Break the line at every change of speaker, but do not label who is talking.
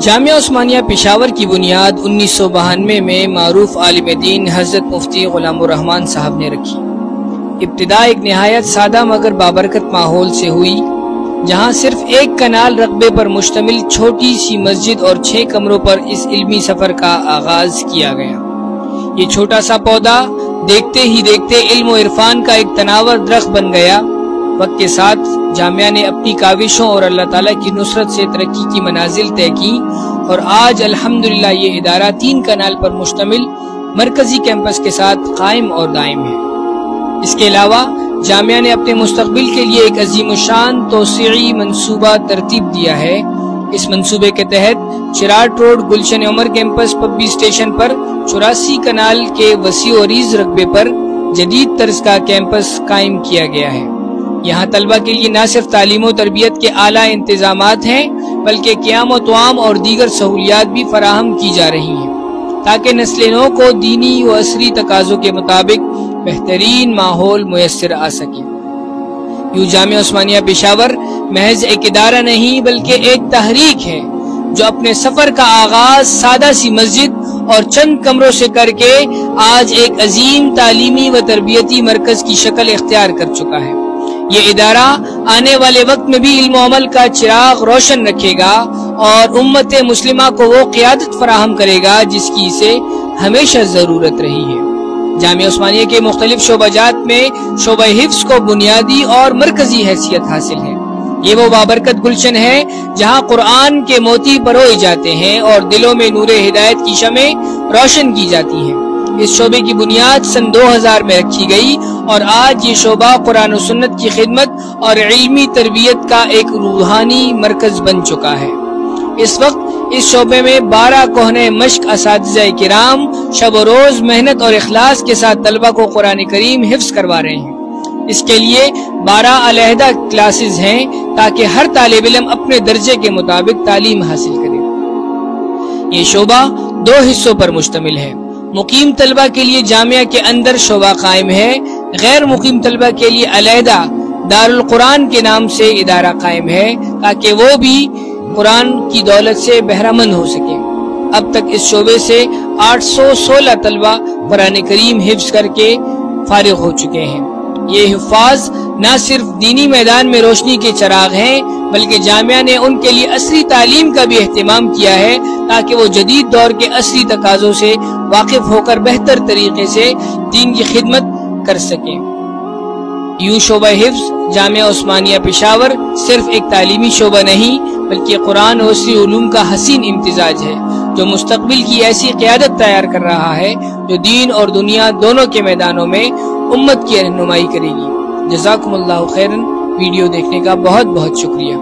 جامعہ عثمانیہ پشاور کی بنیاد 1992 میں معروف عالم دین حضرت مفتی غلام الرحمن صاحب نے رکھی۔ ابتدا ایک نہایت سادہ مگر بابرکت ماحول سے ہوئی، جہاں صرف ایک کنال رقبے پر مشتمل چھوٹی سی مسجد اور 6 کمروں پر اس علمی سفر کا آغاز کیا گیا۔ یہ چھوٹا سا پودا دیکھتے ہی دیکھتے علم و عرفان کا ایک تناور درخت بن گیا۔ وقت کے ساتھ جامعہ نے اپنی کاوشوں اور اللہ تعالیٰ کی نصرت سے ترقی کی منازل طے کی، اور آج الحمدللہ یہ ادارہ 3 کنال پر مشتمل مرکزی کیمپس کے ساتھ قائم اور دائم ہے۔ اس کے علاوہ جامعہ نے اپنے مستقبل کے لیے ایک عظیم الشان توسیعی منصوبہ ترتیب دیا ہے۔ اس منصوبے کے تحت چراٹ روڈ گلشن عمر کیمپس پبی اسٹیشن پر 84 کنال کے وسیع و عریض رقبے پر جدید طرز کا کیمپس قائم کیا گیا ہے۔ یہاں طلبہ کے لیے نہ صرف تعلیم و تربیت کے اعلیٰ انتظامات ہیں، بلکہ قیام و طعام اور دیگر سہولیات بھی فراہم کی جا رہی ہیں، تاکہ نسل نو کو دینی و عصری تقاضوں کے مطابق بہترین ماحول میسر آ سکے۔ یوں جامعہ عثمانیہ پشاور محض ایک ادارہ نہیں بلکہ ایک تحریک ہے، جو اپنے سفر کا آغاز سادہ سی مسجد اور چند کمروں سے کر کے آج ایک عظیم تعلیمی و تربیتی مرکز کی شکل اختیار کر چکا ہے۔ یہ ادارہ آنے والے وقت میں بھی علم و عمل کا چراغ روشن رکھے گا اور امت مسلمہ کو وہ قیادت فراہم کرے گا جس کی اسے ہمیشہ ضرورت رہی ہے۔ جامعہ عثمانیہ کے مختلف شعبہ جات میں شعبہ حفظ کو بنیادی اور مرکزی حیثیت حاصل ہے۔ یہ وہ بابرکت گلشن ہے جہاں قرآن کے موتی پروئے جاتے ہیں اور دلوں میں نور ہدایت کی شمع روشن کی جاتی ہیں۔ اس شعبے کی بنیاد سن 2000 میں رکھی گئی اور آج یہ شعبہ قرآن و سنت کی خدمت اور علمی تربیت کا ایک روحانی مرکز بن چکا ہے۔ اس وقت اس شعبے میں 12 کہنہ مشق اساتذہ کرام شب و روز محنت اور اخلاص کے ساتھ طلبہ کو قرآن کریم حفظ کروا رہے ہیں۔ اس کے لیے 12 علیحدہ کلاسز ہیں تاکہ ہر طالب علم اپنے درجے کے مطابق تعلیم حاصل کرے۔ یہ شعبہ 2 حصوں پر مشتمل ہے۔ مقیم طلبہ کے لیے جامعہ کے اندر شعبہ قائم ہے، غیر مقیم طلبہ کے لیے علیحدہ دارالقرآن کے نام سے ادارہ قائم ہے، تاکہ وہ بھی قرآن کی دولت سے بہرہ مند ہو سکیں۔ اب تک اس شعبے سے 816 طلبہ قرآن کریم حفظ کر کے فارغ ہو چکے ہیں۔ یہ حفاظ نہ صرف دینی میدان میں روشنی کے چراغ ہیں، بلکہ جامعہ نے ان کے لیے عصری تعلیم کا بھی اہتمام کیا ہے، تاکہ وہ جدید دور کے عصری تقاضوں سے واقف ہو کر بہتر طریقے سے دین کی خدمت کر سکیں۔ یوں شعبہ حفظ جامعہ عثمانیہ پشاور صرف ایک تعلیمی شعبہ نہیں بلکہ قرآن و عصری علوم کا حسین امتزاج ہے، جو مستقبل کی ایسی قیادت تیار کر رہا ہے جو دین اور دنیا دونوں کے میدانوں میں امت کی رہنمائی کرے گی۔ جزاکم اللہ خیرن۔ ویڈیو دیکھنے کا بہت بہت شکریہ۔